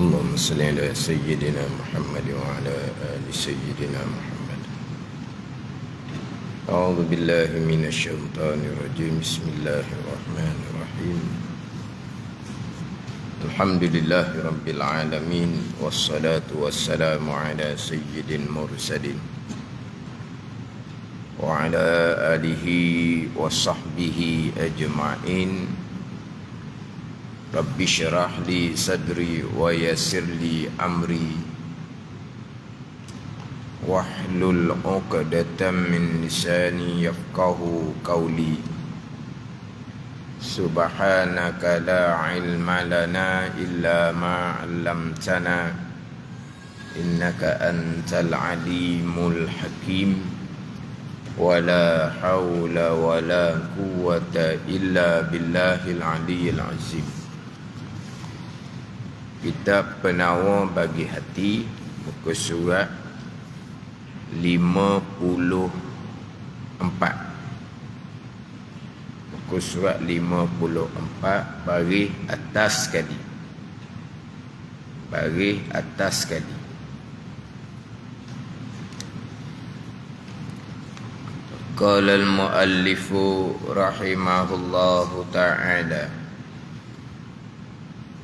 اللهم صل على سيدنا محمد وعلى آل سيدنا محمد. أعوذ بالله من الشيطان الرجيم. بسم الله الرحمن الرحيم. الحمد لله رب العالمين، والصلاة والسلام على سيد المرسلين وعلى آله وصحبه أجمعين. Rabbi syarah li sadri wa yassir li amri wahlul 'uqdatam min lisani yafqahu qawli. Subhanaka la ilma lana illa ma 'allamtana innaka antal alimul hakim. Wala haula wala quwwata illa billahil aliyyil azim. Kitab Penawar Bagi Hati, muka surat 54. Muka surat 54, baris atas sekali. Baris atas sekali. Qala al-muallifu rahimahullahu ta'ala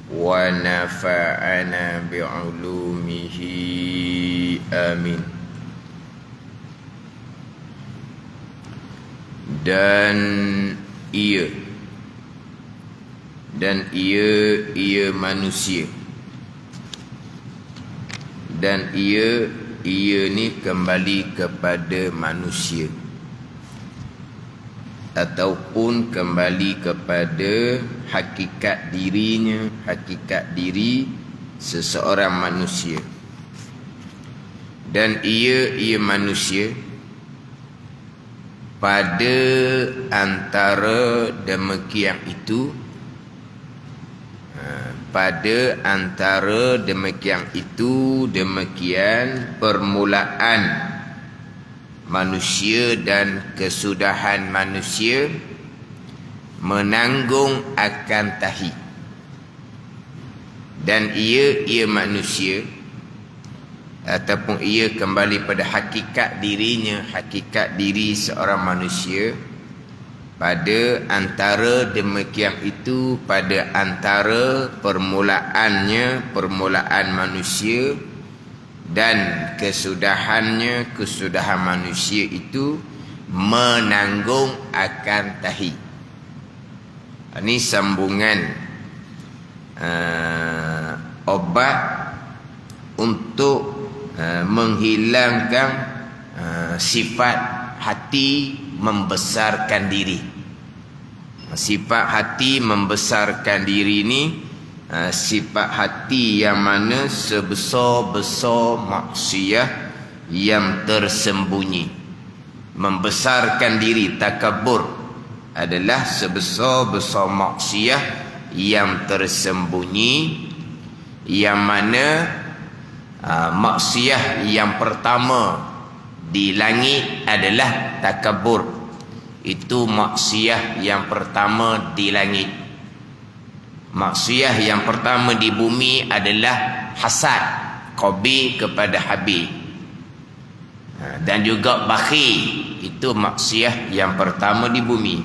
wa nafa'ana bi'ulumihi amin. Dan ia manusia, dan ia ni kembali kepada manusia ataupun kembali kepada hakikat dirinya, hakikat diri seseorang manusia. Dan ia manusia pada antara demikian itu, pada antara demikian itu, demikian permulaan manusia dan kesudahan manusia menanggung akan tahi. Dan ia manusia ataupun ia kembali pada hakikat dirinya, hakikat diri seorang manusia pada antara demikian itu, pada antara permulaannya, permulaan manusia dan kesudahannya, kesudahan manusia itu menanggung akan tahi. Ini sambungan obat untuk menghilangkan sifat hati membesarkan diri. Sifat hati membesarkan diri ini sifat hati yang mana sebesar-besar maksiat yang tersembunyi. Membesarkan diri, takabur, adalah sebesar-besar maksiat yang tersembunyi, yang mana maksiat yang pertama di langit adalah takabur. Itu maksiat yang pertama di langit. Maksiat yang pertama di bumi adalah hasad, Qabil kepada Habil, dan juga bakhil. Itu maksiat yang pertama di bumi.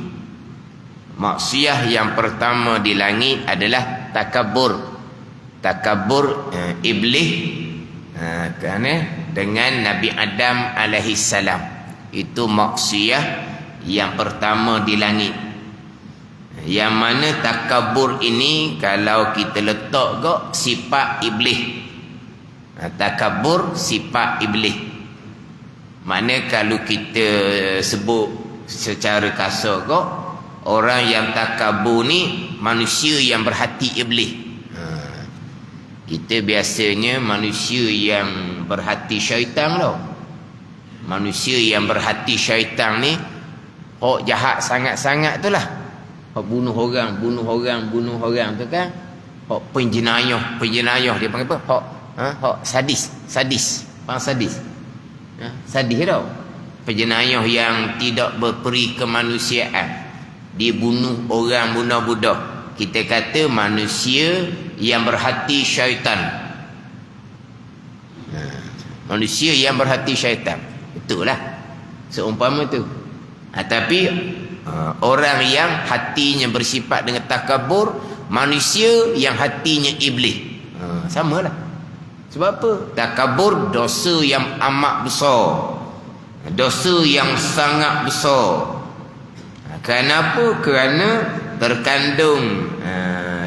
Maksiat yang pertama di langit adalah takabur. Takabur iblis kerana dengan Nabi Adam alaihi salam. Itu maksiat yang pertama di langit. Yang mana takabur ini kalau kita letak ke sifat iblis. Takabur sifat iblis. Mana kalau kita sebut secara kasar ke, orang yang takabur ni manusia yang berhati iblis. Kita biasanya manusia yang berhati syaitan tau. Manusia yang berhati syaitan ni hok jahat sangat-sangat tu lah. Hok bunuh orang tu kan. Hok penjenayah dia panggil apa? Hok sadis. Pang sadis. Sadis tau. Penjenayah yang tidak berperi kemanusiaan. Dia bunuh orang, bunuh budak. Kita kata manusia yang berhati syaitan. Manusia yang berhati syaitan. Itulah seumpama tu. Tapi orang yang hatinya bersifat dengan takabur, manusia yang hatinya iblis. Samalah. Sebab apa? Takabur dosa yang amat besar. Dosa yang sangat besar. Kenapa? Kerana terkandung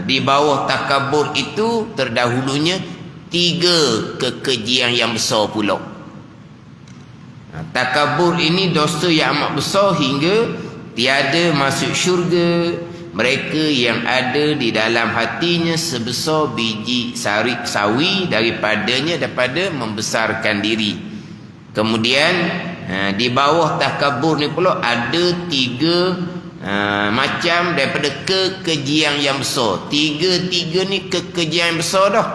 di bawah takabur itu terdahulunya 3 kekejian yang besar pula. Takabur ini dosa yang amat besar hingga tiada masuk syurga mereka yang ada di dalam hatinya sebesar biji sawi daripadanya membesarkan diri. Kemudian di bawah takabur ni pula ada 3 macam daripada kekejian yang besar. 3 ni kekejian yang besar dah.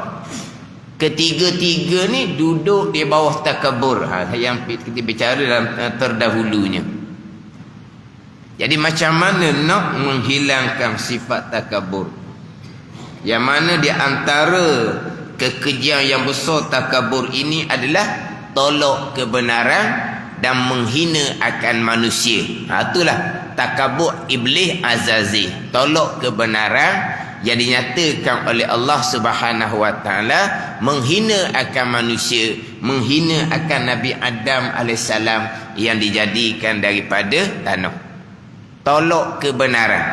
Ketiga-tiga ni duduk di bawah takabur. Yang kita bicara dalam terdahulunya. Jadi macam mana nak menghilangkan sifat takabur? Yang mana di antara kekejian yang besar takabur ini adalah tolak kebenaran dan menghina akan manusia. Itulah takabur iblis azazil. Tolak kebenaran yang dinyatakan oleh Allah Subhanahu wa taala, menghina akan manusia, menghina akan Nabi Adam alaihissalam yang dijadikan daripada tanah. Tolak kebenaran.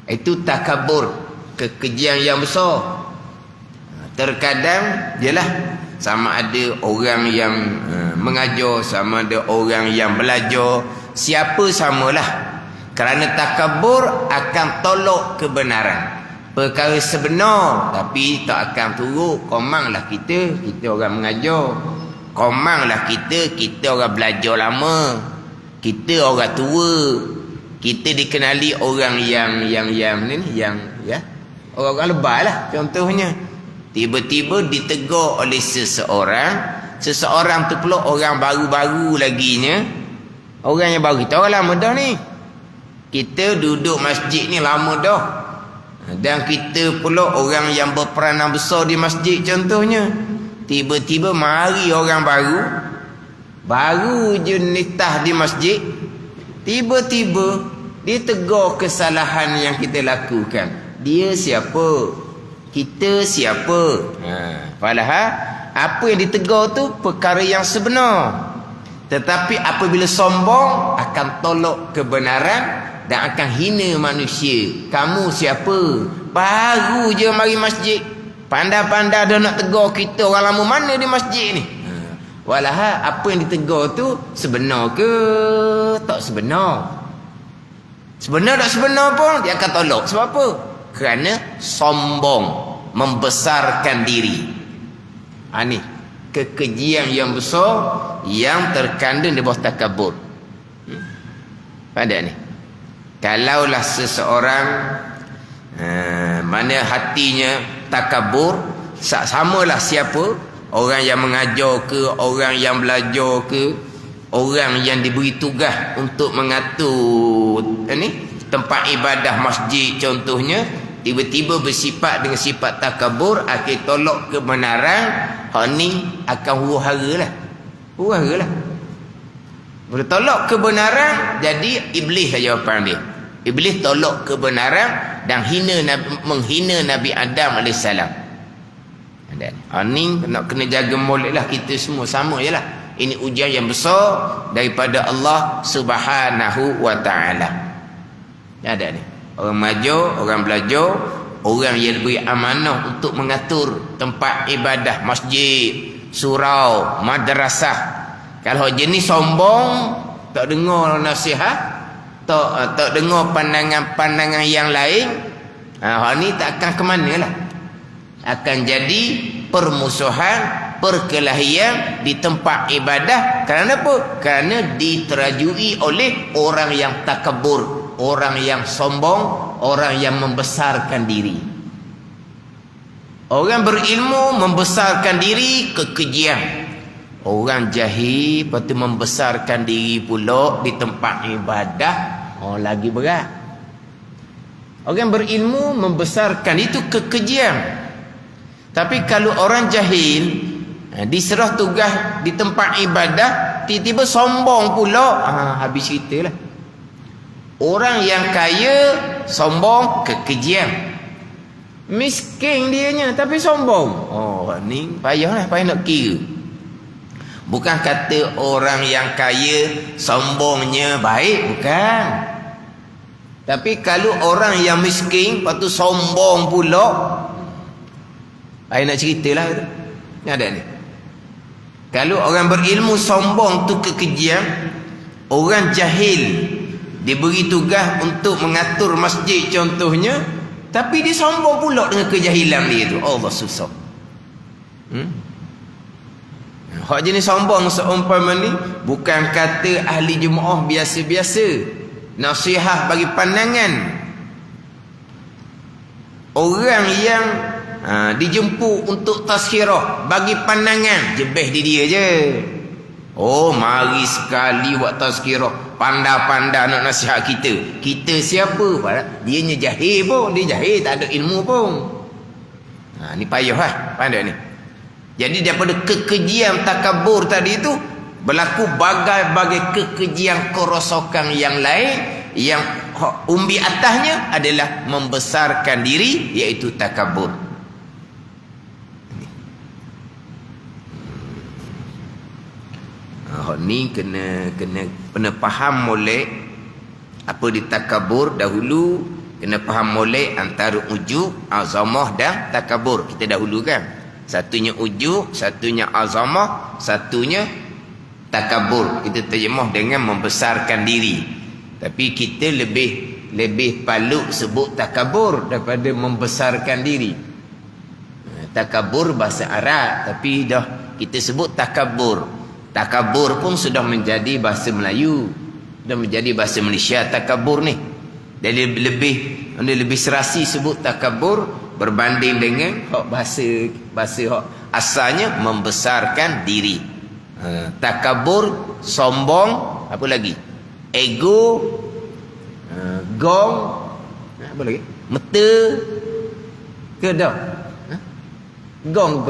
Itu takabur, kekejian yang besar. Terkadang jelah sama ada orang yang mengajar, sama ada orang yang belajar, siapa samalah. Kerana takabur akan tolak kebenaran. Perkara sebenar tapi tak akan turut. Komanglah kita orang mengajar. Komanglah kita orang belajar lama. Kita orang tua. Kita dikenali orang yang orang lebay lah contohnya. Tiba-tiba ditegur oleh seseorang tu pula orang baru-baru laginya. Orang yang baru, kita orang lama dah ni. Kita duduk masjid ni lama dah. Dan kita pula orang yang berperanan besar di masjid contohnya. Tiba-tiba mari orang baru je nitah di masjid, tiba-tiba dia tegur kesalahan yang kita lakukan. Dia siapa? Kita siapa? Padahal apa yang ditegur tu perkara yang sebenar. Tetapi apabila sombong akan tolak kebenaran dan akan hina manusia. Kamu siapa? Baru je mari masjid. Pandai-pandai dah nak tegur kita orang lama mana di masjid ni. Walahal apa yang ditegur tu sebenar ke tak sebenar? Sebenar tak sebenar pun dia akan tolak. Sebab apa? Kerana sombong, membesarkan diri. Ni kekejian yang besar yang terkandung di bawah takabur. Pada ni, kalaulah seseorang mana hatinya takabur, samalah siapa, orang yang mengajar ke, orang yang belajar ke, orang yang diberi tugas untuk mengatur tempat ibadah masjid contohnya, tiba-tiba bersifat dengan sifat takabur, akhir tolak kebenaran, ni akan huru-hara lah. Bila tolak kebenaran, jadi iblis lah jawapan dia. Iblis tolak kebenaran dan menghina Nabi Adam AS. Ni nak kena jaga molek lah kita semua. Sama je lah. Ini ujian yang besar daripada Allah Subhanahu wa ta'ala. Ada ni orang mengajar, orang belajar, orang yang diberi amanah untuk mengatur tempat ibadah, masjid, surau, madrasah. Kalau jenis sombong, tak dengar nasihat, tak dengar pandangan-pandangan yang lain, ni tak akan ke mana lah. Akan jadi permusuhan, perkelahian di tempat ibadah. Kerana apa? Kerana diterajui oleh orang yang takabur, orang yang sombong, orang yang membesarkan diri. Orang berilmu membesarkan diri, kekejian. Orang jahil lepas tu membesarkan diri pula di tempat ibadah, lagi berat. Orang berilmu membesarkan, itu kekejian. Tapi kalau orang jahil, diserah tugas di tempat ibadah, tiba-tiba sombong pula, habis cerita lah. Orang yang kaya sombong, kekejian. Miskin dianya tapi sombong, ni payah nak kira. Bukan kata orang yang kaya sombongnya baik, bukan. Tapi kalau orang yang miskin lepas tu sombong pula, nak ceritalah tu. Ni ada ni. Kalau orang berilmu sombong tu kekejian, orang jahil diberi tugas untuk mengatur masjid contohnya, tapi dia sombong pula dengan kejahilan dia tu. Allah susah. Hak jenis sombong seumpama ni bukan kata ahli jemaah biasa-biasa. Nasihat bagi pandangan. Orang yang dijemput untuk tazkirah, bagi pandangan, jebeh di dia je. Mari sekali buat tazkirah, pandai-pandai nak nasihat kita. Kita siapa? Dianya jahil pun, dia jahil, tak ada ilmu pun. Ni payah lah, pandai ni. Jadi daripada kekejian takabur tadi tu, berlaku bagai-bagai kekejian kerosakan yang lain, yang umbi atasnya adalah membesarkan diri, iaitu takabur. Ni kena faham molek apa ditakabur dahulu, kena faham molek antara ujub, azamah dan takabur. Kita dahulu kan, satunya ujub, satunya azamah, satunya takabur. Kita terjemah dengan membesarkan diri. Tapi kita lebih paluk sebut takabur daripada membesarkan diri. Takabur bahasa Arab, tapi dah kita sebut takabur. Takabur pun sudah menjadi bahasa Melayu, sudah menjadi bahasa Malaysia takabur ni. Jadi lebih serasi sebut takabur berbanding dengan bahasa asalnya membesarkan diri. Takabur, sombong, apa lagi? Ego, gong, apa lagi? Meta ke dah? Gong,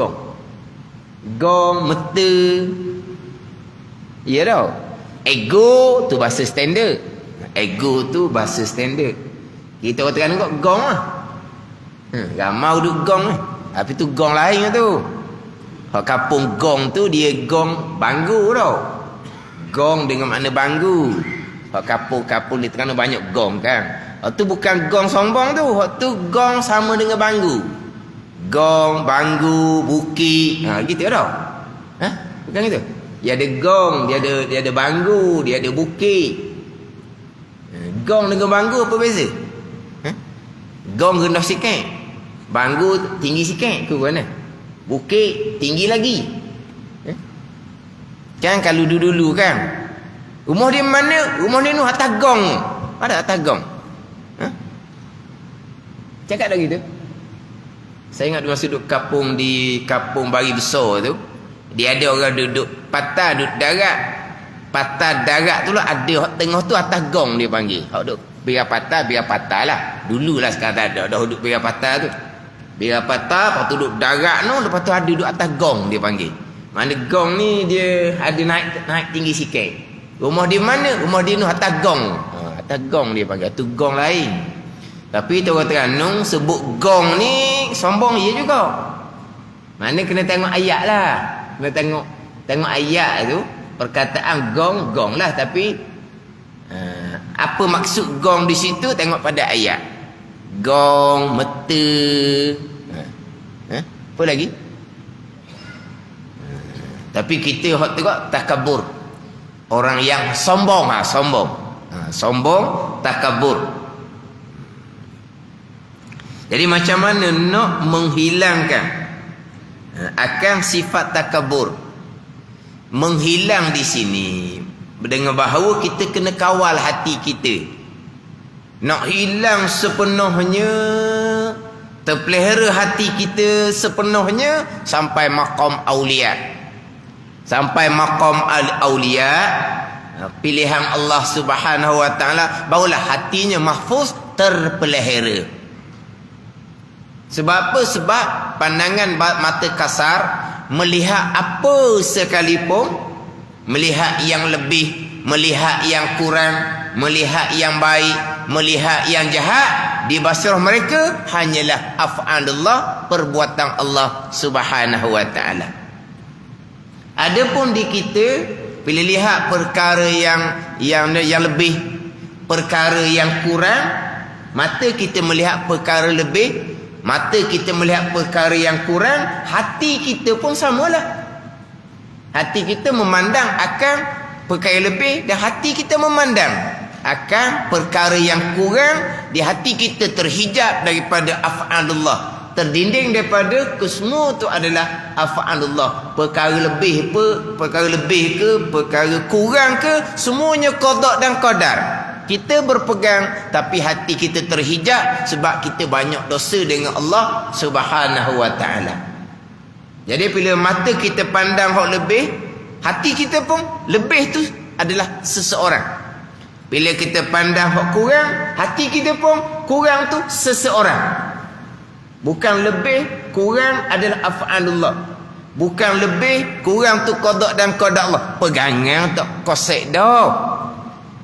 meta. Ya tau. Ego tu bahasa standard. Kita orang Terengganu kok gong lah. Ramai duduk gong ni. Tapi tu gong lain tu. Hak kampung gong tu dia gong banggu tau. Gong dengan makna banggu. Hak kampung di Terengganu banyak gong kan. Hak tu bukan gong sombong tu. Hak tu gong sama dengan banggu. Gong, banggu, bukit. Gitu tau. Bukan gitu. Dia ada gong, dia ada banggu, dia ada bukit. Gong dengan banggu apa beza? Gong rendah sikit, banggu tinggi sikit ke mana? Bukit tinggi lagi. Kan kalau dulu kan, rumah dia mana? Rumah dia tu atas gong. Ada atas gong. Cakap dah gitu. Saya ingat masa duduk di kampung Bari Besar tu, dia ada orang duduk patah, duduk darat. Patah darat tu lah ada tengah tu atas gong dia panggil. Hak duduk biar patah lah. Dulu lah, sekarang tak ada. Dah duduk biar patah tu. Biar patah, lepas tu duduk darat tu, lepas tu ada duduk atas gong dia panggil. Mana gong ni dia ada naik tinggi sikit. Rumah dia mana? Rumah dia tu atas gong. Atas gong dia panggil. Tu gong lain. Tapi tu orang Terengganu sebut gong ni sombong ya juga. Mana kena tengok ayat lah. Kena tengok ayat tu, perkataan gong lah, tapi apa maksud gong di situ tengok pada ayat. Gong, meta, apa lagi? Tapi kita hak tengok takabur. Orang yang sombong, sombong, takabur. Jadi macam mana nak menghilangkan akan sifat takabur? Menghilang di sini dengan bahawa kita kena kawal hati kita. Nak hilang sepenuhnya, terpelihara hati kita sepenuhnya sampai maqam aulia. Sampai maqam aulia, pilihan Allah Subhanahu wa taala, barulah hatinya mahfuz, terpelihara. Sebab apa? Sebab pandangan mata kasar melihat apa sekalipun, melihat yang lebih, melihat yang kurang, melihat yang baik, melihat yang jahat, di basirah mereka hanyalah af'alullah, perbuatan Allah Subhanahu wa taala. Adapun di kita bila lihat perkara yang lebih, perkara yang kurang, mata kita melihat perkara lebih, mata kita melihat perkara yang kurang, hati kita pun samalah. Hati kita memandang akan perkara lebih dan hati kita memandang akan perkara yang kurang. Di hati kita terhijab daripada af'alullah, terdinding daripada kesemua itu adalah af'alullah. Perkara lebih perkara lebih ke, perkara kurang ke, semuanya qada dan qadar. Kita berpegang tapi hati kita terhijab sebab kita banyak dosa dengan Allah Subhanahu wa taala. Jadi bila mata kita pandang hak lebih, hati kita pun lebih tu adalah seseorang. Bila kita pandang hak kurang, hati kita pun kurang tu seseorang. Bukan lebih, kurang adalah af'alullah. Bukan lebih, kurang tu qada dan qada Allah. Pegangan tak kosek dah.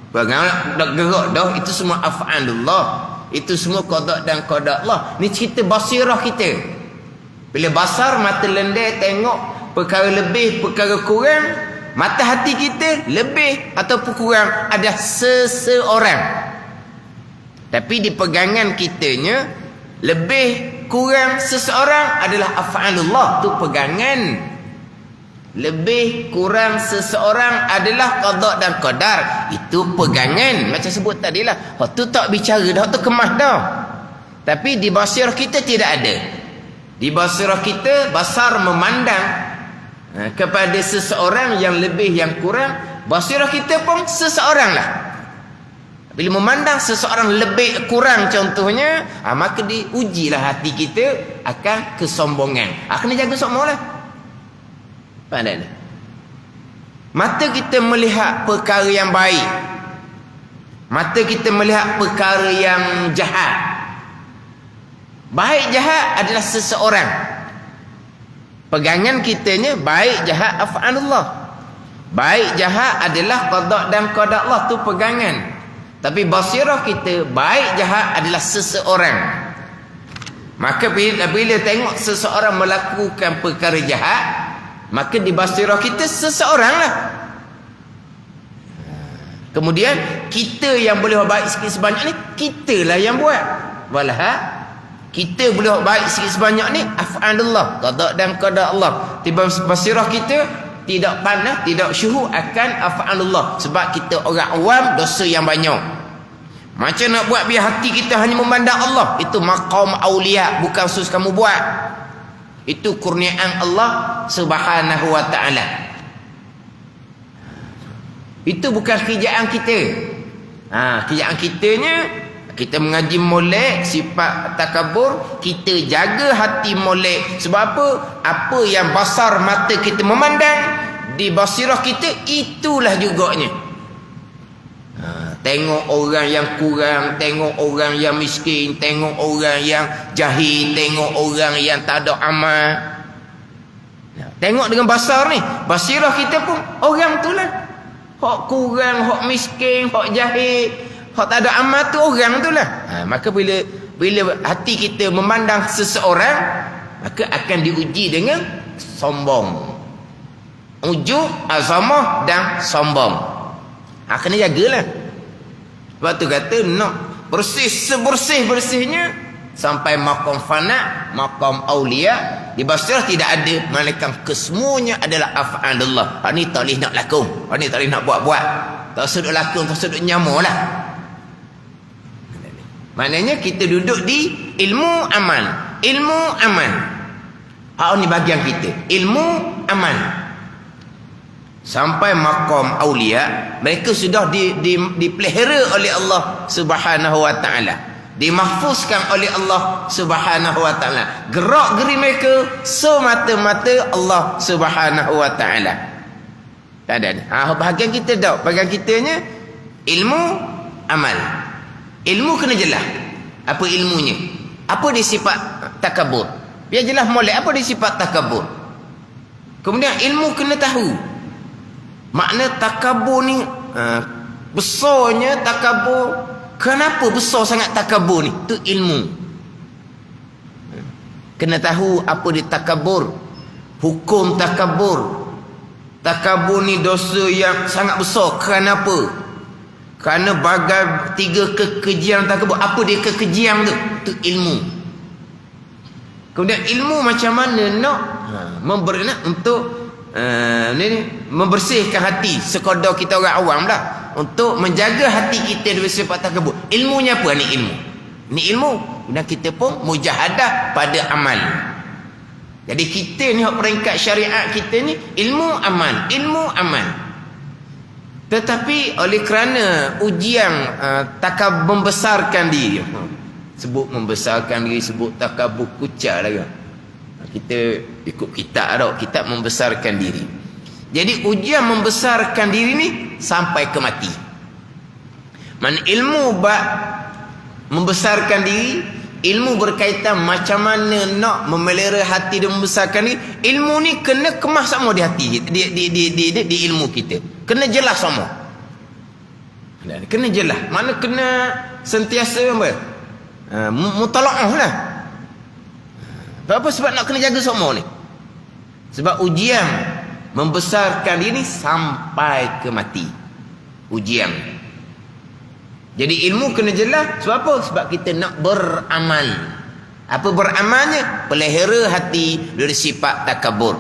Pegangan tak gerak dah. Itu semua af'alullah. Itu semua qada dan qada Allah. Ni cerita basirah kita. Bila basar, mata lendai tengok perkara lebih, perkara kurang, mata hati kita lebih ataupun kurang ada seseorang. Tapi di pegangan kitanya, lebih kurang seseorang adalah af'alullah, tu pegangan. Lebih kurang seseorang adalah qada dan qadar, itu pegangan. Macam sebut tadi lah, tu tak bicara dah, tu kemas dah. Tapi di basirah kita tidak ada. Di basirah kita, basar memandang kepada seseorang yang lebih yang kurang, basirah kita pun seseorang lah. Bila memandang seseorang lebih kurang contohnya, maka diujilah hati kita akan kesombongan. Kena jaga semua lah. Pandai tak? Mata kita melihat perkara yang baik, mata kita melihat perkara yang jahat. Baik jahat adalah seseorang. Pegangan kitanya baik jahat af'alullah. Baik jahat adalah qada dan qada Allah, tu pegangan. Tapi basirah kita baik jahat adalah seseorang. Maka bila tengok seseorang melakukan perkara jahat, maka di basirah kita seseorang lah. Kemudian kita yang boleh buat baik sikit sebanyak ni, kitalah yang buat. Walah, kita boleh buat baik sikit sebanyak ni af'alullah, qada dan qada Allah. Tiba basirah kita tidak pandang, tidak syuhud akan af'alullah sebab kita orang awam, dosa yang banyak. Macam nak buat biar hati kita hanya memandang Allah? Itu maqam aulia, bukan sus kamu buat. Itu kurniaan Allah Subhanahu wa taala. Itu bukan kerjaan kita. Kerjaan kitanya, kita mengaji molek, sifat takabur, kita jaga hati molek. Sebab apa? Apa yang basar mata kita memandang, di basirah kita itulah juganya. Tengok orang yang kurang, tengok orang yang miskin, tengok orang yang jahil, tengok orang yang tak ada amal. Tengok dengan basar ni, basirah kita pun orang tu lah. Hak kurang, hak miskin, hak jahil, hak tak ada amal tu orang tu lah. Maka bila hati kita memandang seseorang, maka akan diuji dengan sombong. Ujub, azamah dan sombong. Kena jagalah. Sebab tu kata nak bersih sebersih-bersihnya sampai maqam fana, maqam aulia. Di basirah tidak ada, melainkan kesemuanya adalah af'alullah. Ni tak boleh nak lakon, ni tak boleh nak buat-buat. Tak sudut lakon, tak sudut nyamuk lah. Maknanya kita duduk di ilmu amal. Ilmu amal. Ni bagian kita. Ilmu amal. Sampai maqam aulia, mereka sudah dipelihara oleh Allah Subhanahu wa taala, dimahfuzkan oleh Allah Subhanahu wa taala. Gerak-geri mereka semata-mata Allah Subhanahu wa taala. Tak ada. Bahagian kita dah, bahagian kitanya ilmu amal. Ilmu kena jelas. Apa ilmunya? Apa dia sifat takabur? Biar jelas molek apa dia sifat takabur. Kemudian ilmu kena tahu. Makna takabur ni besarnya takabur. Kenapa besar sangat takabur ni? Itu ilmu. Kena tahu apa dia takabur. Hukum takabur. Takabur ni dosa yang sangat besar. Kenapa? Kerana bagai 3 kekejian takabur. Apa dia kekejian tu? Itu ilmu. Kemudian ilmu macam mana nak untuk membersihkan hati. Sekadar kita orang awam lah. Untuk menjaga hati kita dari sifat takabur. Ilmunya apa ni ilmu? Ni ilmu. Dan kita pun mujahadah pada amal. Jadi kita ni peringkat syariat kita ni ilmu amal, ilmu amal. Tetapi oleh kerana ujian takabur membesarkan diri. Sebut membesarkan diri, sebut takabur kucar lagi. Kita ikut kitab membesarkan diri. Jadi ujian membesarkan diri ni sampai ke mati. Man ilmu membesarkan diri, ilmu berkaitan macam mana nak memelihara hati dan membesarkan diri. Ilmu ni kena kemas sama di hati kita, di ilmu kita. Kena jelas sama. Kena jelas. Mana kena sentiasa apa? Mutalaah lah. Apa sebab nak kena jaga semua ni? Sebab ujian membesarkan diri sampai ke mati. Ujian. Jadi ilmu kena jelas. Sebab apa? Sebab kita nak beramal. Apa beramalnya? Pelihara hati dari sifat takabur.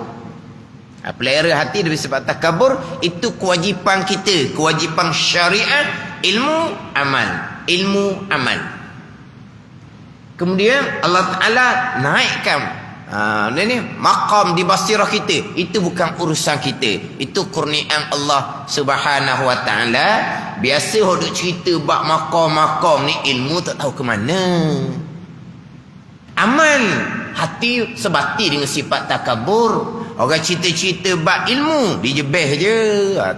Pelihara hati dari sifat takabur. Itu kewajipan kita. Kewajipan syariat. Ilmu amal. Ilmu amal. Kemudian Allah Ta'ala naikkan maqam di basirah kita. Itu bukan urusan kita. Itu kurniaan Allah Subhanahu Wa Ta'ala. Biasa hodok cerita bab maqam-maqam ni ilmu tak tahu ke mana. Amal hati sebati dengan sifat takabur. Orang cerita-cerita bab ilmu dijebeh je.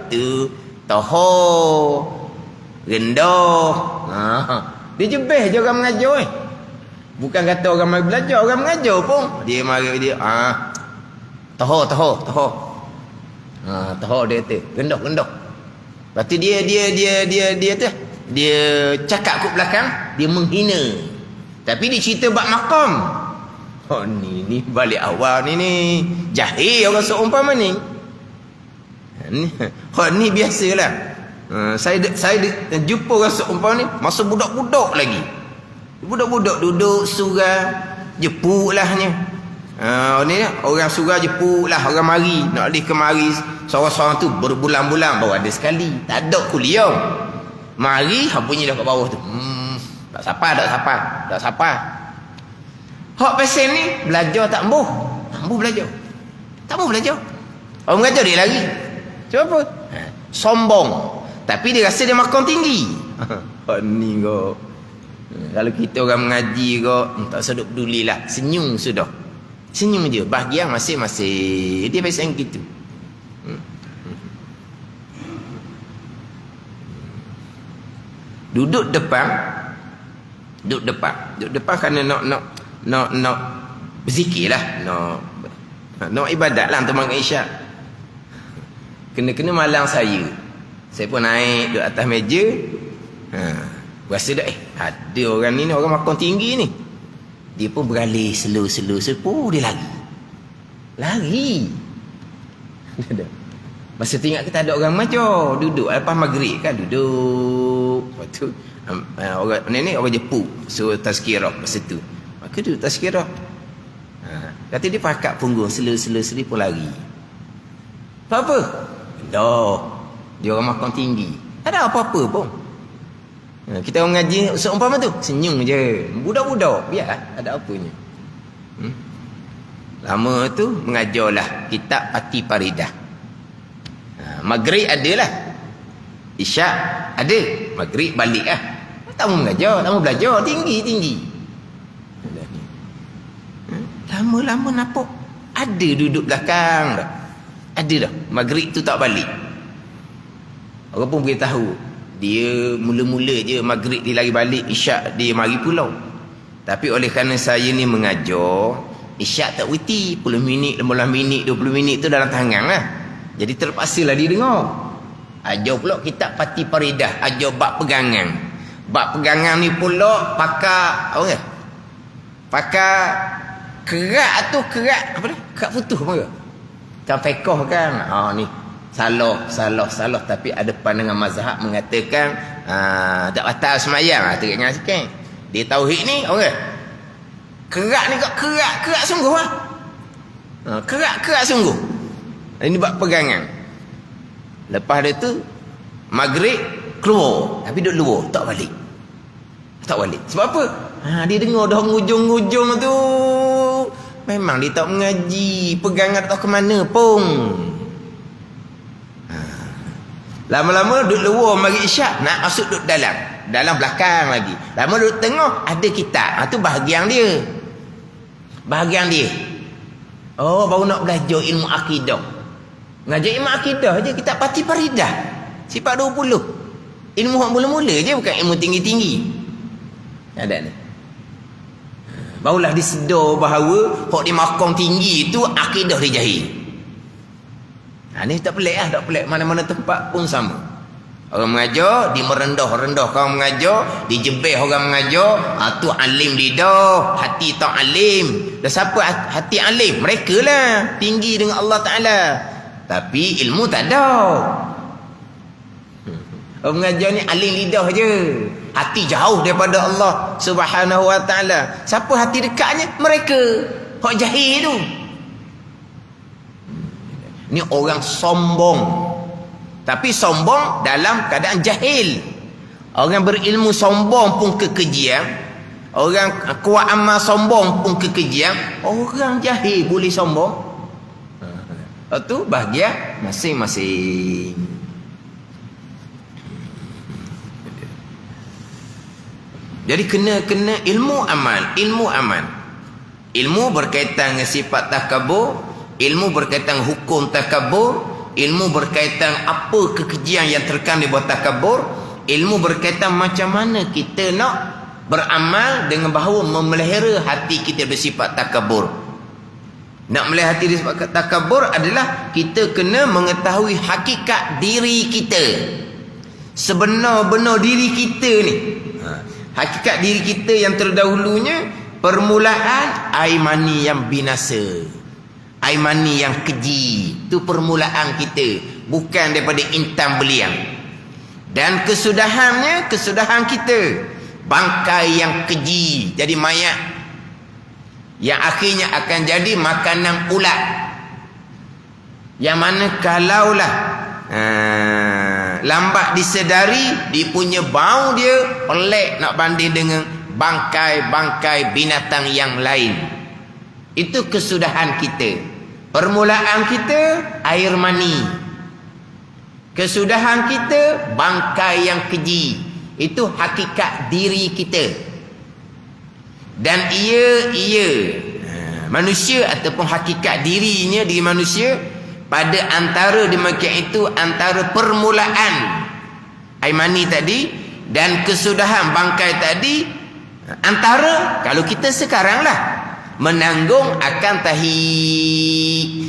Tu tahu rendah. Dijebeh je orang mengajar. Bukan kata orang mari belajar, orang mengajar pun. Dia mari dia tahu. Tahu dia tu. Gendoh. Lepas tu dia tu. Dia cakap kat belakang, dia menghina. Tapi dia cerita bab maqam. Ni balik awal ni. Jahil orang seumpama ni. Ni biasalah. Saya jumpa orang seumpama ni masa budak-budak lagi. Budak-budak duduk surau jepuk lahnya. Ni orang surau jepuk lah. Orang mari nak pergi kemari. Seorang-seorang tu berbulan-bulan baru ada sekali. Tak ada kuliah. Mari bunyi dah kat bawah tu. Tak sapa. Hak pesen ni belajar tak embuh. Tak embuh belajar. Orang mengajar dia lari. Sebab apa? Sombong. Tapi dia rasa dia makan tinggi. Ni kau. Kalau kita orang mengaji kok tak sedap pedulilah. Senyum sudah. Senyum je. Bahagian masing-masing. Dia biasa gitu. Duduk depan kerana nak berzikirlah, nak ibadatlah untuk makan isyak. Kena malang saya pun naik duduk atas meja. Rasa dah ada orang ni orang makan tinggi ni. Dia pun beralih slow dia lari. Masa tengok kita ada orang macam duduk lepas maghrib kan duduk. Lepas tu orang ni orang Jepun suruh tazkirah masa tu. Maka duduk tazkirah. Kata dia pakat punggung slow pun lari. Apa? Dia orang makan tinggi. Tak ada apa-apa pun. Kita orang mengaji seumpama tu senyum je. Budak-budak biar ada apanya. Lama tu mengajarlah kitab Pati Paridah. Maghrib adalah, isyak ada, maghrib balik lah. Tak mau mengajar, tak mau belajar tinggi. Lama-lama nampak ada duduk belakang dah. Ada dah. Maghrib tu tak balik. Orang pun boleh tahu. Dia mula-mula je maghrib dia lari balik, isyak dia mari pulau. Tapi oleh kerana saya ni mengajar, isyak tak witi, 10 minit, 15 minit, 20 minit tu dalam tangan lah. Jadi terpaksa lah dia dengar. Ajar pula kitab Pati Paridah, ajar bab pegangan. Bab pegangan ni pula pakar, apa dia? Pakar kerak tu, kerak apa dia? Kerak putus apa ke? Kan fiqh kan. Ni salah tapi ada pandangan mazhab mengatakan tak batal semayang. Teringat sikit. Dia tauhid ni, okey. Kerak ni kok kerak sungguh ah. Kerak sungguh. Ini bab pegangan. Lepas dia tu maghrib keluar, tapi duduk luar, tak balik. Sebab apa? Dia dengar dah ngujung-ngujung tu. Memang dia tak mengaji, pegangan tak tahu ke mana pun. Lama-lama duduk luar maghrib isyak, nak masuk duduk dalam belakang lagi. Lama duduk tengah, ada kitab. Tu bahagian dia. Baru nak belajar ilmu akidah. Ngajar ilmu akidah je, kitab Pati Paridah. Sifat 20. Ilmu hak mula-mula je, bukan ilmu tinggi-tinggi. Ada ni. Barulah disedar bahawa hak di makam tinggi tu akidah dia jahil. Ni tak pelik lah, tak pelik. Mana-mana tempat pun sama. Orang mengajar, dia merendah-rendah orang mengajar, dijebeh orang mengajar, tu alim lidah, hati tak alim. Dan siapa hati alim? Mereka lah, tinggi dengan Allah Ta'ala. Tapi ilmu tak ada. Orang mengajar ni alim lidah je, hati jauh daripada Allah Subhanahu Wa Ta'ala. Siapa hati dekatnya? Mereka. Hak jahil tu. Ni orang sombong. Tapi sombong dalam keadaan jahil. Orang berilmu sombong pun kekejian. Orang kuat amal sombong pun kekejian. Orang jahil boleh sombong. Itu bahagian masing-masing. Jadi kena ilmu amal. Ilmu berkaitan dengan sifat takabur, ilmu berkaitan hukum takabur, ilmu berkaitan apa kekejian yang terkandung di bawah takabur, ilmu berkaitan macam mana kita nak beramal dengan bahawa memelihara hati kita bersifat takabur. Nak melihara hati bersifat takabur adalah kita kena mengetahui hakikat diri kita. Sebenar-benar diri kita ni. Hakikat diri kita yang terdahulunya, permulaan air mani yang binasa, air mani yang keji. Itu permulaan kita, bukan daripada intan beliang. Dan kesudahan kita, bangkai yang keji, jadi mayat, yang akhirnya akan jadi makanan ulat. Yang mana kalaulah lambat disedari, dia punya bau dia pelik nak banding dengan bangkai-bangkai binatang yang lain. Itu kesudahan kita. Permulaan kita air mani. Kesudahan kita bangkai yang keji. Itu hakikat diri kita. Dan ia manusia ataupun hakikat dirinya, diri manusia, pada antara demikian itu, antara permulaan air mani tadi dan kesudahan bangkai tadi, antara kalau kita sekarang lah menanggung akan tahi,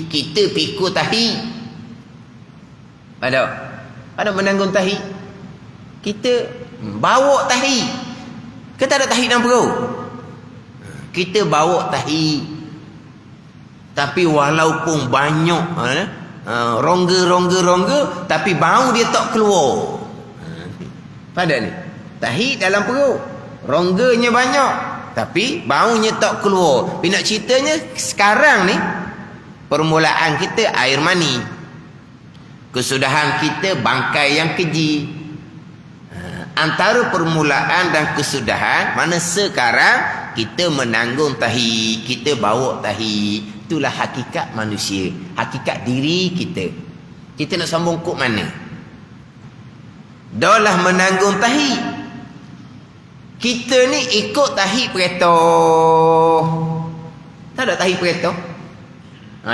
kita pikul tahi, pada menanggung tahi, kita bawa tahi, kita ada tahi dalam perut, kita bawa tahi. Tapi walaupun banyak rongga, tapi bau dia tak keluar. Pada ni tahi dalam perut, rongganya banyak, tapi baunya tak keluar. Tapi nak ceritanya sekarang ni, permulaan kita air mani, kesudahan kita bangkai yang keji. Antara permulaan dan kesudahan, mana sekarang kita menanggung tahi, kita bawa tahi. Itulah hakikat manusia, hakikat diri kita. Kita nak sambung kok mana? Dahlah menanggung tahi. Kita ni ikut tahi perintah. Tak ada tahi perintah.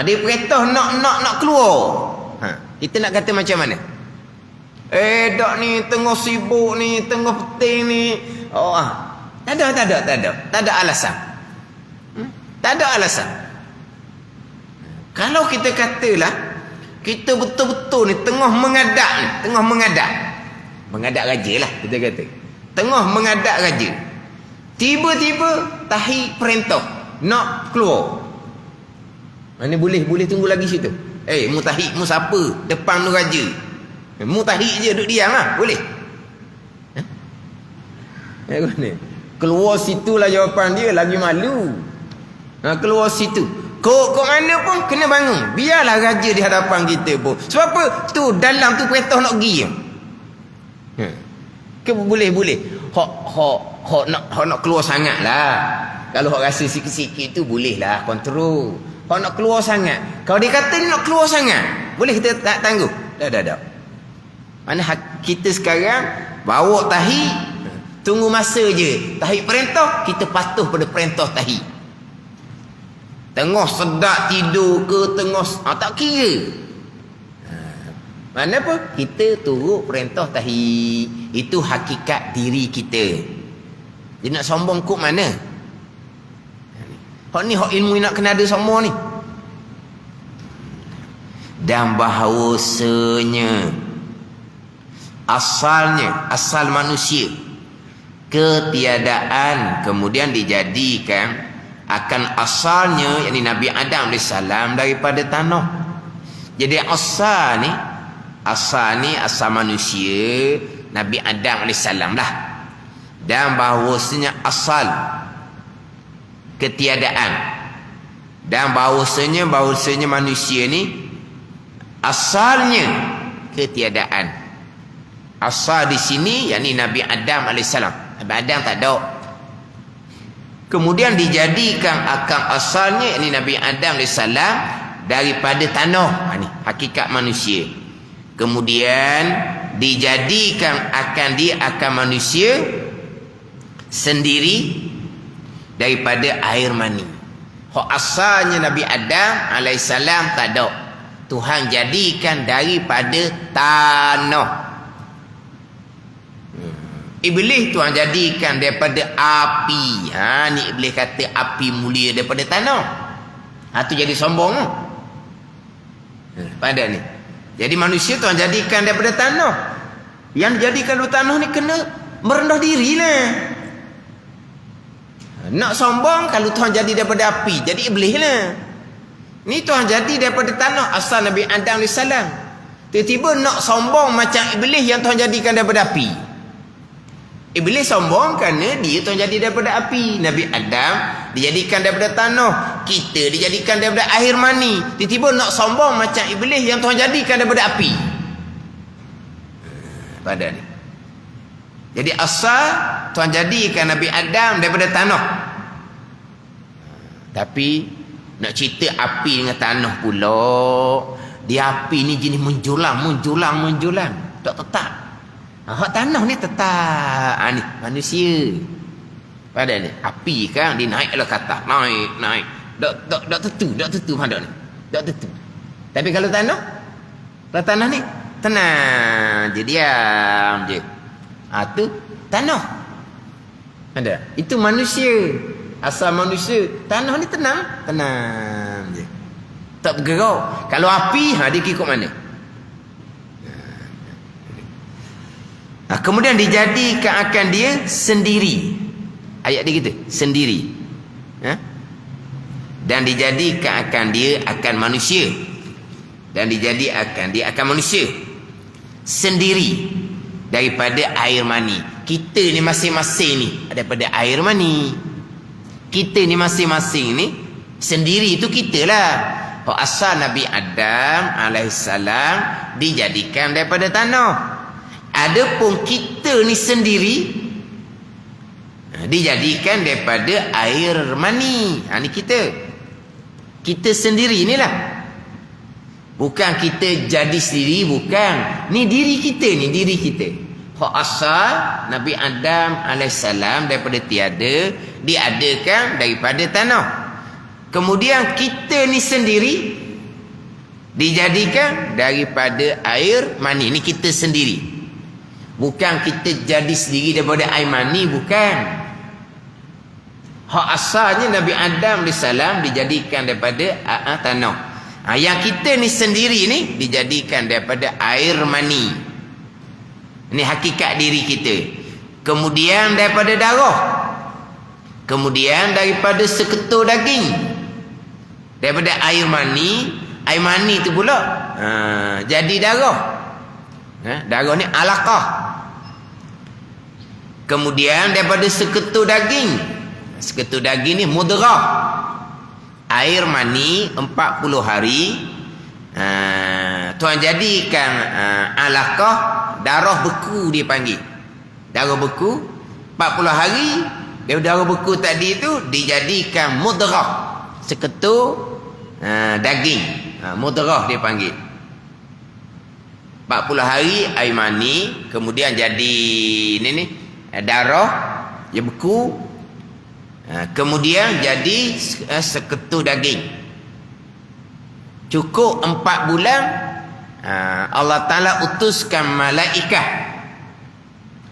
Dia perintah nak keluar. Kita nak kata macam mana? Dak ni tengah sibuk ni, tengah penting ni. Tak ada alasan. Tak ada alasan. Kalau kita katalah kita betul-betul ni tengah mengadap mengadap raja lah kita kata. Tengah mengadap raja. Tiba-tiba tahi perintah nak keluar. Mana boleh tunggu lagi situ. Mu tahi mu siapa? Depan tu raja. Mu tahi je duduk diam lah. Boleh? Keluar situlah jawapan dia. Lagi malu. Keluar situ. Kok mana pun kena bangun. Biarlah raja di hadapan kita pun. Sebab apa? Tu dalam tu perintah nak pergi. Boleh. Hok nak keluar sangat lah. Kalau hok rasa sikit-sikit tu boleh lah kontrol. Hok nak keluar sangat. Kalau dia kata ni nak keluar sangat, boleh kita tak tangguh? Dah. Mana kita sekarang bawa tahi, tunggu masa je. Tahi perintah, kita patuh pada perintah tahi. Tengah sedap tidur ke tengah tak kira. Mana apa? Kita turut perintah tahi. Itu hakikat diri kita. Dia nak sombong kok mana? Hak ni hak ilmu nak kena ada semua ni. Dan bahawasanya asal manusia ketiadaan kemudian dijadikan akan asalnya, yakni Nabi Adam AS daripada tanah. Jadi asal manusia Nabi Adam AS lah. Dan bahawasanya asal ketiadaan, dan bahawasanya manusia ni asalnya ketiadaan. Asal di sini yakni Nabi Adam AS. Nabi Adam tak ada. Kemudian dijadikan akan asalnya yakni Nabi Adam AS daripada tanah. Ni hakikat manusia. Kemudian dijadikan akan manusia sendiri daripada air mani. Hak asalnya Nabi Adam AS tak ada. Tuhan jadikan daripada tanah. Iblis Tuhan jadikan daripada api. Ni Iblis kata api mulia daripada tanah. Tu jadi sombong. Pada ni. Jadi manusia Tuhan jadikan daripada tanah. Yang dijadikan daripada tanah ni kena merendah diri lah. Nak sombong kalau Tuhan jadi daripada api, jadi iblis lah. Ni Tuhan jadi daripada tanah, asal Nabi Adam AS. Tiba-tiba nak sombong macam iblis yang Tuhan jadikan daripada api. Iblis sombong kerana dia Tuhan jadi daripada api. Nabi Adam dijadikan daripada tanah. Kita dijadikan daripada air mani. Tiba-tiba nak sombong macam iblis yang Tuhan jadikan daripada api. Pada ni. Jadi asal Tuhan jadikan Nabi Adam daripada tanah. Tapi nak cerita api dengan tanah pula. Dia api ni jenis menjulang. Tak tetap. Hak tanah ni tetap. Ni manusia. Pada ni api kan dia naiklah ke atas. Naik. Tak tentu pada ni. Tak tentu. Tapi kalau tanah ni tenang je, diam je. Tu tanah. Ada. Itu manusia. Asal manusia. Tanah ni tenang je. Tak bergerak. Kalau api, dia ikut mana? Kemudian dijadikan akan dia sendiri. Ayat dia kata sendiri. Dan dijadikan akan dia akan manusia. Dan dijadikan dia akan manusia sendiri daripada air mani. Kita ni masing-masing ni daripada air mani. Kita ni masing-masing ni sendiri tu kita lah. Asal Nabi Adam AS dijadikan daripada tanah. Adapun kita ni sendiri dijadikan daripada air mani. Ni kita sendiri ni lah. Bukan kita jadi sendiri, bukan. Ni diri kita. Asal Nabi Adam AS daripada tiada diadakan daripada tanah. Kemudian kita ni sendiri dijadikan daripada air mani. Ni kita sendiri. Bukan kita jadi sendiri daripada air mani, bukan. Hak asalnya Nabi Adam AS dijadikan daripada tanah. Yang kita ni sendiri ni dijadikan daripada air mani. Ini hakikat diri kita. Kemudian daripada darah. Kemudian daripada seketul daging. Daripada air mani tu pula jadi darah. Darah ni alaqah. Kemudian daripada seketul daging. Seketul daging ni mudrah. Air mani 40 hari. Tuan jadikan alaqah, darah beku dia panggil. Darah beku 40 hari. Dari darah beku tadi tu dijadikan mudrah. Seketul daging. Mudrah dia panggil. 40 hari air mani, kemudian jadi ni darah dia beku, kemudian jadi seketul daging. Cukup 4 bulan, Allah Ta'ala utuskan malaikat.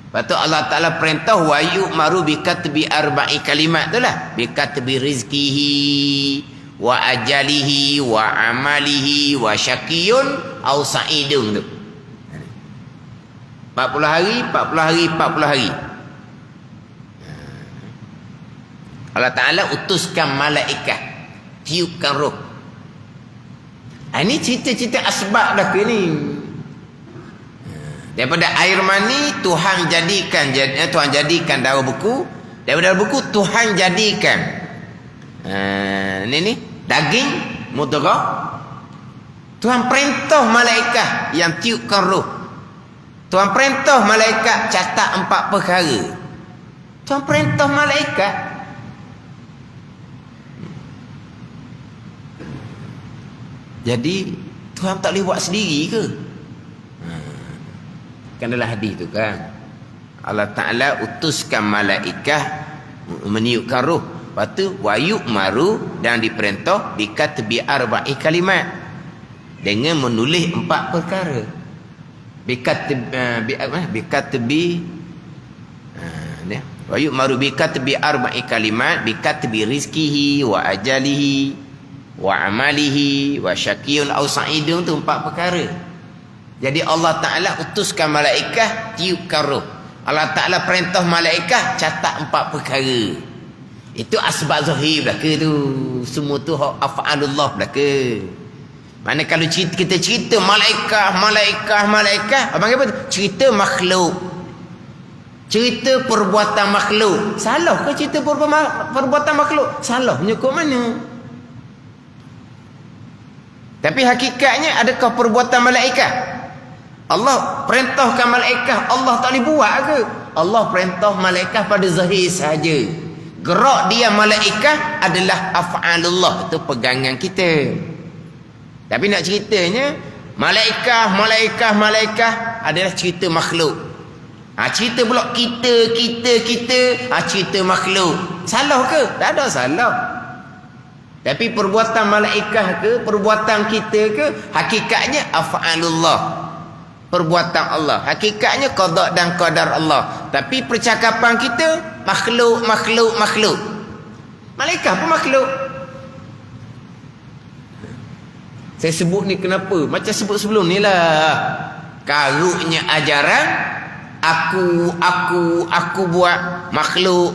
Lepas tu Allah Ta'ala perintah wa yu'maru bikatbi arba'i kalimat tu lah. Bikatbi rizkihi wa ajalihi wa amalihi wa syakiyun au sa'idun tu. 40 hari, 40 hari, 40 hari. Allah Ta'ala utuskan malaikat, tiupkan roh. Ini cerita-cerita asbab dah ke ni. Daripada air mani Tuhan jadikan darah beku. Daripada darah beku Tuhan jadikan ni daging mudrah. Tuhan perintah malaikat yang tiupkan roh. Tuhan perintah malaikat catat 4 perkara. Tuhan perintah malaikat. Jadi Tuhan tak boleh buat sendiri ke? Kan dalam hadis tu kan, Allah Ta'ala utuskan malaikat meniupkan roh. Lepas tu wa yu'maru, dan diperintah bikatbi arba'i kalimat, dengan menulis 4 perkara. Bikatbi wa yu'maru bikatbi arba'i kalimat, bikatbi rizkihi wa ajalihi wa amalihi wa syakiyun au sa'idun tu 4 perkara. Jadi Allah Ta'ala utuskan malaikat tiupkan roh. Allah Ta'ala perintah malaikat catat 4 perkara. Itu asbab zahir belaka tu. Semua tu af'alullah belaka. Mana kalau kita cerita malaikat abang apa tu? Cerita makhluk. Cerita perbuatan makhluk. Salah ke cerita perbuatan makhluk? Salah menyukup mana? Tapi hakikatnya adakah perbuatan malaikat? Allah perintahkan malaikat, Allah tak boleh buat ke? Allah perintah malaikat pada zahir saja. Gerak dia malaikat adalah af'alullah, itu pegangan kita. Tapi nak ceritanya malaikat adalah cerita makhluk. Cerita pula kita cerita makhluk. Salah ke? Tak ada salah. Tapi perbuatan malaikat ke, perbuatan kita ke, hakikatnya af'alullah. Perbuatan Allah, hakikatnya qada dan qadar Allah. Tapi percakapan kita makhluk. Malaikat pun makhluk. Saya sebut ni kenapa? Macam sebut sebelum ni lah. Karuknya ajaran aku buat, makhluk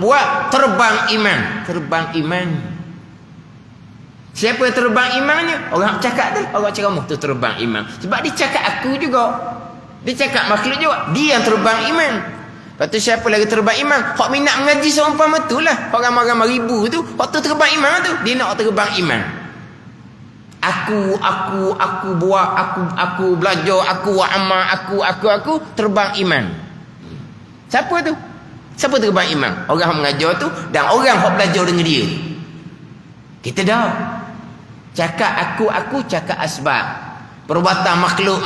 buat, terbang iman. Siapa yang terbang imannya? Orang cakap tu, orang ceramah tu terbang iman. Sebab dia cakap aku juga. Dia cakap makhluk juga. Dia yang terbang iman. Lepas tu siapa lagi terbang iman? Hak minat mengaji seumpama tu lah. Hak ramai-ramai ribu tu, hak tu terbang iman tu. Dia nak terbang iman. Aku buat, aku belajar, aku amal, aku terbang iman. Siapa tu? Siapa terbang iman? Orang yang mengajar tu dan orang yang belajar dengan dia. Kita dah cakap aku cakap asbab. Perbuatan makhluk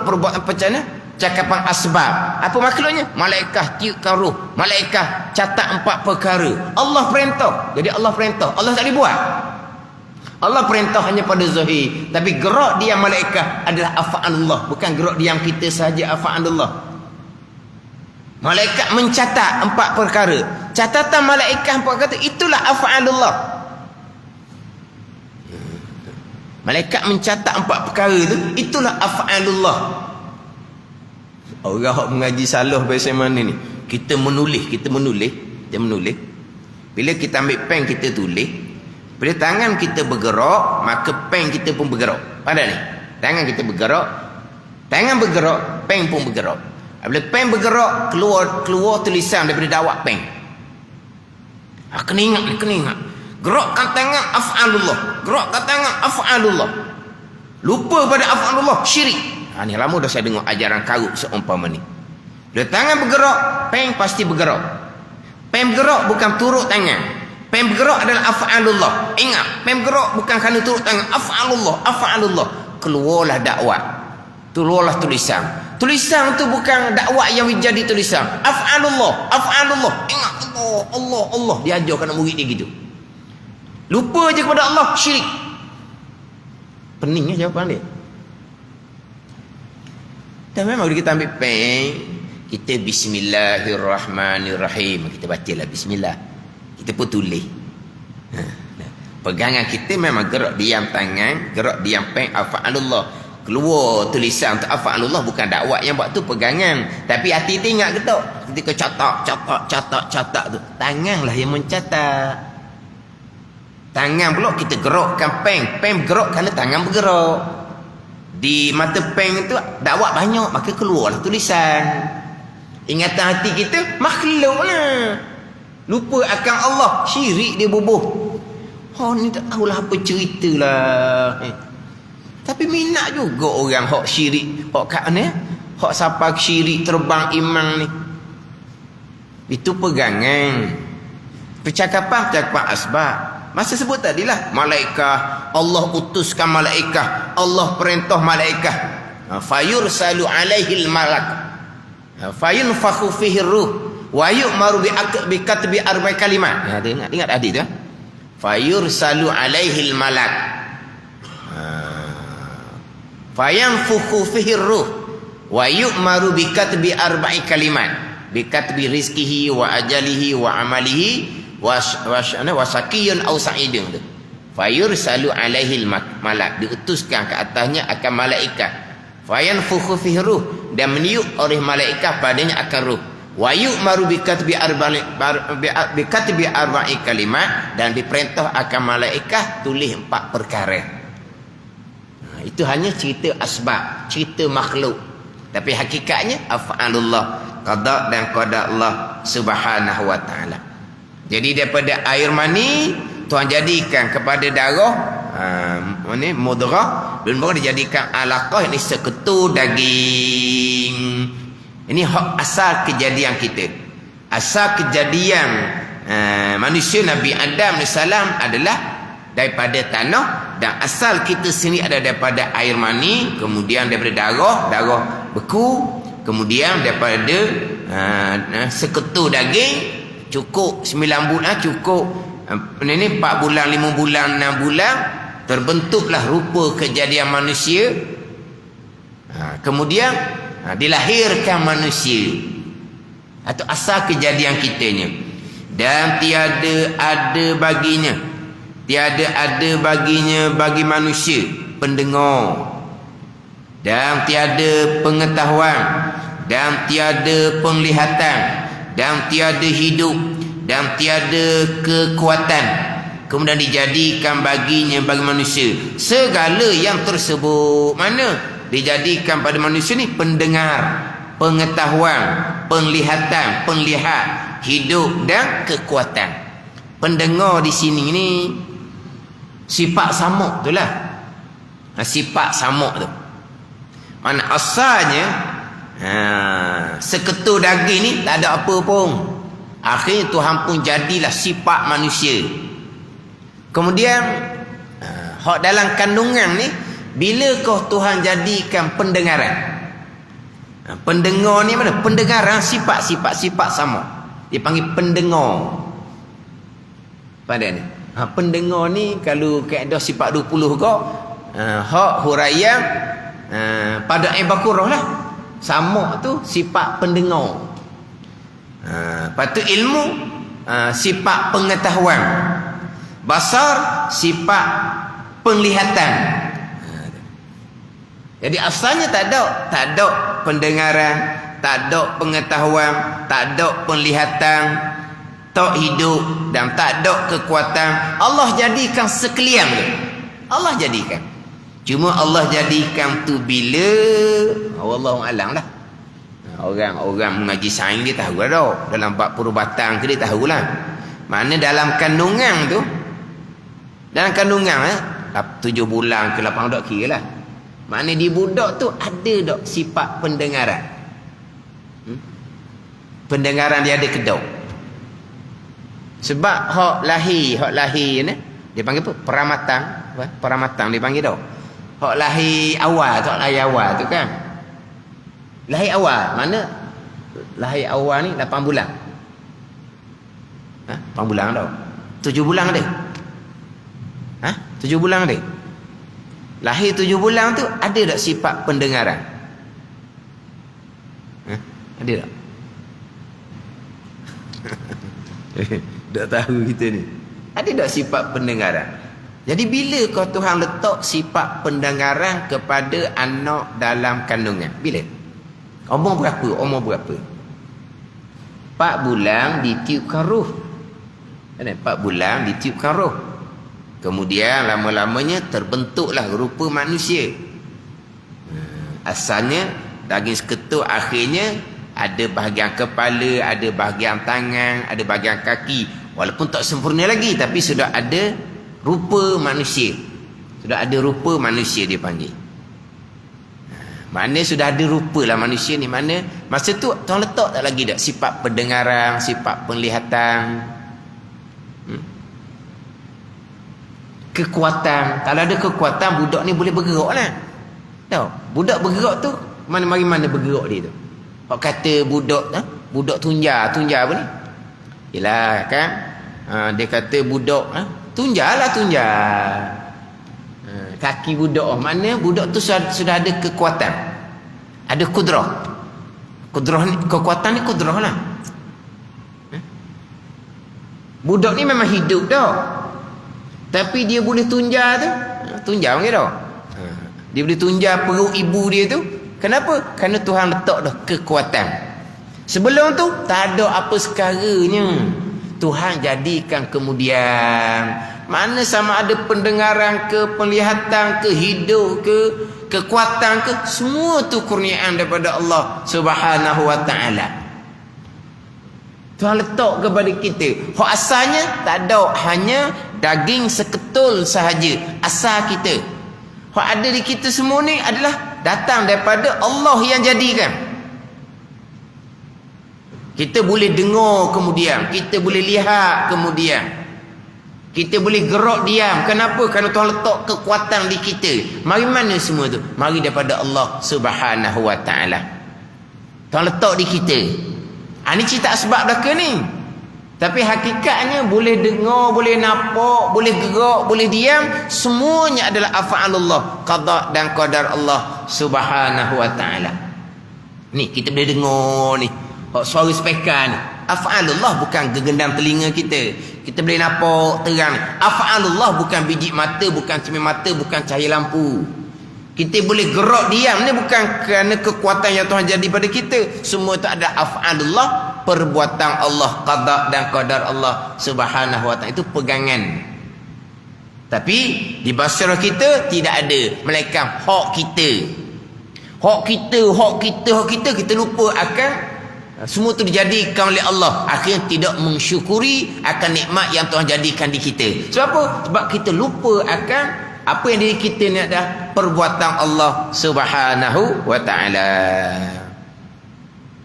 perbuatan macam mana? Cakapan asbab. Apa makhluknya? Malaikat tiupkan roh. Malaikat catat 4 perkara. Allah perintah. Jadi Allah perintah, Allah tak boleh buat. Allah perintah hanya pada zahir, tapi gerak diam malaikat adalah af'alullah, bukan gerak diam kita saja af'alullah. Malaikat mencatat 4 perkara. catatan malaikat hangpa kata itulah af'alullah. Malaikat mencatat 4 perkara tu, itulah af'alullah. Orang hok mengaji salah bahasa mana ni? Kita menulis. Bila kita ambil pen kita tulis, bila tangan kita bergerak, maka pen kita pun bergerak. Pada ni, tangan kita bergerak, tangan bergerak, pen pun bergerak. Bila pen bergerak, keluar tulisan daripada dawak pen. Kena ingat. Gerakkan tangan af'alullah. Gerakkan tangan af'alullah. Lupa pada af'alullah, syirik. Ni lama dah saya dengar ajaran karut seumpama ni. Bila tangan bergerak, pen pasti bergerak. Pen bergerak bukan turut tangan. Pen bergerak adalah af'alullah. Ingat, pen bergerak bukan kerana turut tangan. Af'alullah. Keluarlah dakwah. Keluarlah tulisan. Tulisan tu bukan dakwah yang jadi tulisan. Af'alullah. Ingat Allah. Dia ajarkan anak murid dia gitu. Lupa je kepada Allah, syirik. Pening jawapan dia. Dan memang bila kita ambil pen, kita bismillahirrahmanirrahim. Kita bacalah bismillah. Kita pun tulis. Pegangan kita memang gerak diam tangan, gerak diam pen, af'alullah. Keluar tulisan untuk af'alullah, bukan dakwah yang buat tu pegangan. Tapi hati kita ingat ke tak? Ketika catak tu, tanganlah yang mencatat. Tangan pula kita gerakkan pen. Pen bergerak kerana tangan bergerak. Di mata pen itu dakwah banyak, maka keluarlah tulisan. Ingatan hati kita makhluk lah. Lupa akan Allah, syirik dia bubuh. Ni tak tahulah apa cerita lah. Tapi minat juga orang hok syirik, hok kat ni, hok siapa syirik terbang imam ni. Itu pegangan. Percakapan asbab. Masa sebut tadilah malaikat, Allah utuskan malaikat, Allah perintah malaikat. Fayursalu alaihil malak. Fayunfakhu fihi ruh wa yu'maru bi katbi arba'i kalimat. Ingat hadis tu. Fayursalu alaihil malak. Fayanfukhu fihi ruh wa yu'maru bi katbi arba'i kalimat. Bi katbi rizqihi wa ajalihi wa amalihi wasakiyun au sa'idun tu. Fayursalu alaihil malak, diutuskan ke atasnya akan malaikat. Fayanfukhu fihi ruh, dan meniup oleh malaikat padanya akan ruh. Wa yu'maru bi katbi arba'i kalimat, dan diperintah akan malaikat tulis 4 perkara. Itu hanya cerita asbab, cerita makhluk. Tapi hakikatnya af'alullah, qada dan qada Allah Subhanahu wa taala. Jadi daripada air mani Tuhan jadikan kepada darah mudrah, dan baru dijadikan alaqah, ini seketul daging. Ini asal kejadian kita. Asal kejadian manusia Nabi Adam AS adalah daripada tanah, dan asal kita sini ada daripada air mani, kemudian daripada darah beku, kemudian daripada seketul daging. Cukup 9 bulan, cukup ini 4 bulan, 5 bulan, 6 bulan, terbentuklah rupa kejadian manusia. Kemudian dilahirkan manusia. Atau asal kejadian kitanya. Dan tiada ada baginya bagi manusia pendengar, dan tiada pengetahuan, dan tiada penglihatan, dan tiada hidup, dan tiada kekuatan. Kemudian dijadikan bagi manusia segala yang tersebut. Mana dijadikan pada manusia ni? Pendengar, pengetahuan, penglihatan, penglihat, hidup dan kekuatan. Pendengar di sini ni sifat samuk tu lah. Sifat samuk tu. Mana asalnya seketul daging ni tak ada apa pun. Akhirnya Tuhan pun jadilah sifat manusia. Kemudian hak dalam kandungan ni, bilakah Tuhan jadikan pendengaran? Pendengar ni mana? Pendengaran sifat sama. Dia panggil pendengar. Pada ni. Pendengar ni kalau kaedah sifat 20 kau, hak huraian pada ibakurah lah. Sama tu sifat pendengar. Lepas tu ilmu sifat pengetahuan. Basar sifat penglihatan. Jadi asalnya tak ada pendengaran, tak ada pengetahuan, tak ada penglihatan, tak hidup dan tak ada kekuatan. Allah jadikan sekalian tu. Allah jadikan. Cuma Allah jadikan tu bila wallahu alam lah. Orang mengaji sains dia tahu dah. Dalam bab perubatan ke dia tahulah. Mana dalam kandungan tu, dalam kandungan 7 bulan ke 8 bulan kira lah. Maknanya di budak tu ada tak sifat pendengaran. Pendengaran dia ada ke tak? Sebab hak lahir ni dia panggil apa? Peramatan. Peramatan dia panggil tak? Hak lahir awal tu kan. Lahir awal mana? Lahir awal ni 8 bulan. 8 bulan tau. 7 bulan ada. 7 bulan ada. Lahir 7 bulan tu ada tak sifat pendengaran? Ada tak? Tak tahu kita ni. Ada tak sifat pendengaran? Jadi bila kau Tuhan letak sifat pendengaran kepada anak dalam kandungan? Bila? Umur berapa? 4 bulan ditiupkan roh. 4 bulan ditiupkan roh. Kemudian lama-lamanya terbentuklah rupa manusia. Asalnya daging seketul, akhirnya ada bahagian kepala, ada bahagian tangan, ada bahagian kaki. Walaupun tak sempurna lagi, tapi sudah ada rupa manusia. Sudah ada rupa manusia dia panggil. Mana sudah ada rupa lah manusia ni. Mana masa tu Tuhan letak tak lagi tak sifat pendengaran, sifat penglihatan, kekuatan. Kalau ada kekuatan, budak ni boleh bergerak lah. Tahu? Budak bergerak tu mari mana bergerak dia tu. Hak kata budak tunja apa ni? Yalah kan? Dia kata budak tunja. Kaki budak mana budak tu sudah ada kekuatan. Ada kudrah. Kekuatan ni kudrah lah. Budak ni memang hidup dah. Tapi dia boleh tunja tu. Tunja panggil dah. Dia boleh tunja perut ibu dia tu. Kenapa? Kerana Tuhan letak dah kekuatan. Sebelum tu tak ada apa sekaranya. Tuhan jadikan kemudian. Mana sama ada pendengaran ke, penglihatan ke, hidup ke, kekuatan ke, semua tu kurniaan daripada Allah Subhanahu wa taala. Tuhan letak kepada kita. Hak asalnya tak ada, hanya daging seketul sahaja asal kita. Hak ada di kita semua ni adalah datang daripada Allah yang jadikan. Kita boleh dengar kemudian, kita boleh lihat kemudian, kita boleh gerak diam. Kenapa? Kerana Tuhan letak kekuatan di kita. Mari mana semua tu? Mari daripada Allah Subhanahu wa taala. Tuhan letak di kita. Ini cerita sebab belaka ni. Tapi hakikatnya boleh dengar, boleh nampak, boleh gerak, boleh diam, semuanya adalah af'alullah, qada dan qadar Allah Subhanahu wa taala. Ni kita boleh dengar ni, suara speaker ni, af'alullah, bukan gegendam telinga kita. Kita boleh nampak terang. Af'alullah, bukan biji mata, bukan cermin mata, bukan cahaya lampu. Kita boleh gerak diam ni bukan kerana kekuatan yang Tuhan jadi pada kita. Semua itu ada af'alullah, perbuatan Allah, qada dan qadar Allah Subhanahu wa taala. Itu pegangan. Tapi di basirah kita tidak ada, melainkan hak kita. Hak kita kita lupa akan semua itu dijadikan oleh Allah. Akhirnya tidak mensyukuri akan nikmat yang Tuhan jadikan di kita. Sebab apa? Sebab kita lupa akan apa yang diri kita ni adalah perbuatan Allah Subhanahu wa taala.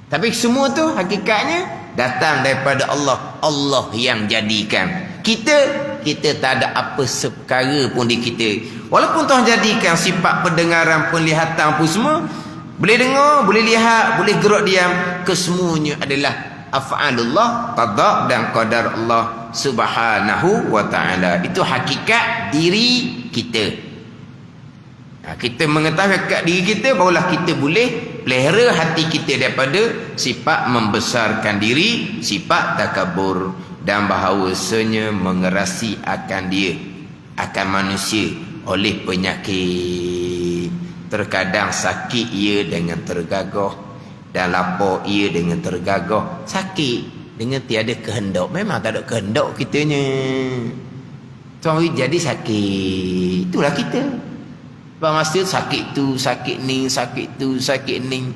Tapi semua tu hakikatnya datang daripada Allah. Allah yang jadikan. Kita tak ada apa seperkara pun di kita. Walaupun Tuhan jadikan sifat pendengaran, penglihatan pun semua, boleh dengar, boleh lihat, boleh gerak diam, kesemuanya adalah af'alullah, qada dan qadar Allah Subhanahu wa taala. Itu hakikat diri kita. Kita mengetahui hakikat diri kita, barulah kita boleh pelihara hati kita daripada sifat membesarkan diri, sifat takabur. dan bahawasanya mengerasi akan dia, akan manusia oleh penyakit. Terkadang sakit ia dengan tergagah, dan lapar ia dengan tergagah. Sakit dengan tiada kehendak. Memang tak ada kehendak kitanya. Tuan jadi sakit. Itulah kita. Sebab masa sakit tu, sakit ni, sakit tu, sakit ni.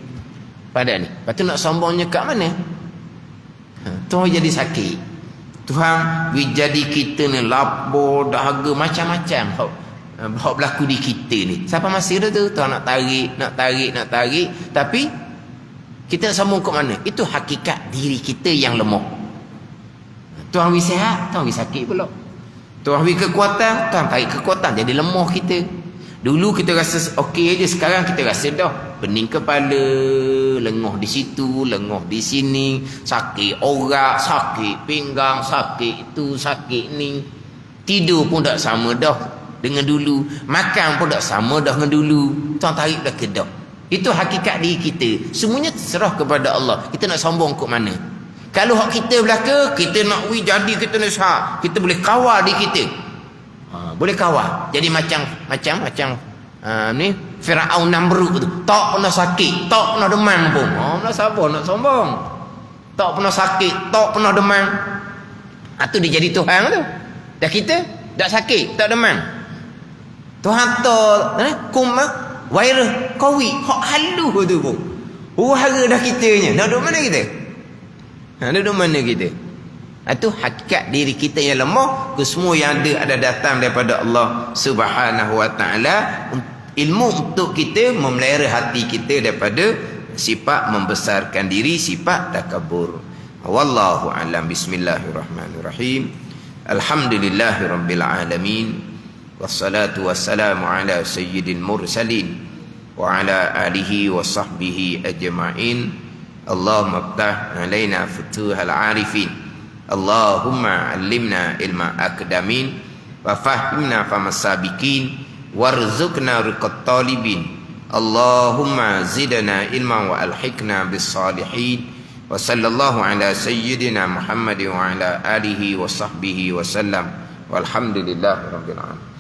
Pada ni. Lepas tu nak sombongnya kat mana? Tuan jadi sakit. Tuhan jadi kita ni lapar, dahaga, macam-macam. Hak berlaku di kita ni. Siapa masa tu Tuhan nak tarik. Tapi kita nak sambung ke mana? Itu hakikat diri kita yang lemah. Tuhan beri sihat, Tuhan beri sakit pula. Tuhan beri kekuatan, Tuhan tarik kekuatan, jadi lemah kita. Dulu kita rasa okey je, sekarang kita rasa dah pening kepala, lengah di situ, lengah di sini, sakit orak, sakit pinggang, sakit itu, sakit ni. Tidur pun tak sama dah dengan dulu, makan pun tak sama dah dengan dulu. Tuhan tarik dah ke dah. Itu hakikat diri kita. Semuanya serah kepada Allah. Kita nak sombong ke mana? Kalau hak kita belaka, kita nak jadi kita ni sah, kita boleh kawal diri kita. Boleh kawal. Jadi macam ni Firaun Namrud tu, tak pernah sakit, tak pernah demam pun. Nak sabar nak sombong. Tak pernah sakit, tak pernah demam. Tu dia jadi Tuhan tu. Dah kita tak sakit, tak demam. Tuhan tu virus COVID hak halu tu pun. Hara dah kitanya. Nak duduk mana kita? Nak duduk mana kita? Itu hakikat diri kita yang lemah. Semua yang ada datang daripada Allah Subhanahu wa taala. Ilmu untuk kita memelihara hati kita daripada sifat membesarkan diri, sifat takabur. Wallahu a'lam. Bismillahirrahmanirrahim. Alhamdulillahirabbil alamin. Wassalatu wassalamu ala sayyidil mursalin wa ala alihi wa sahbihi ajma'in. Allahumma ftah alaina futuhal arifin. Allahumma allimna ilma akdamin wa fahimna famasabikin warzuqna riqat talibin. Allahumma zidna ilma wa alhiqna bis salihin. Wa sallallahu ala sayyidina Muhammadin wa ala alihi wa sahbihi wa sallam. Walhamdulillahirabbil alamin.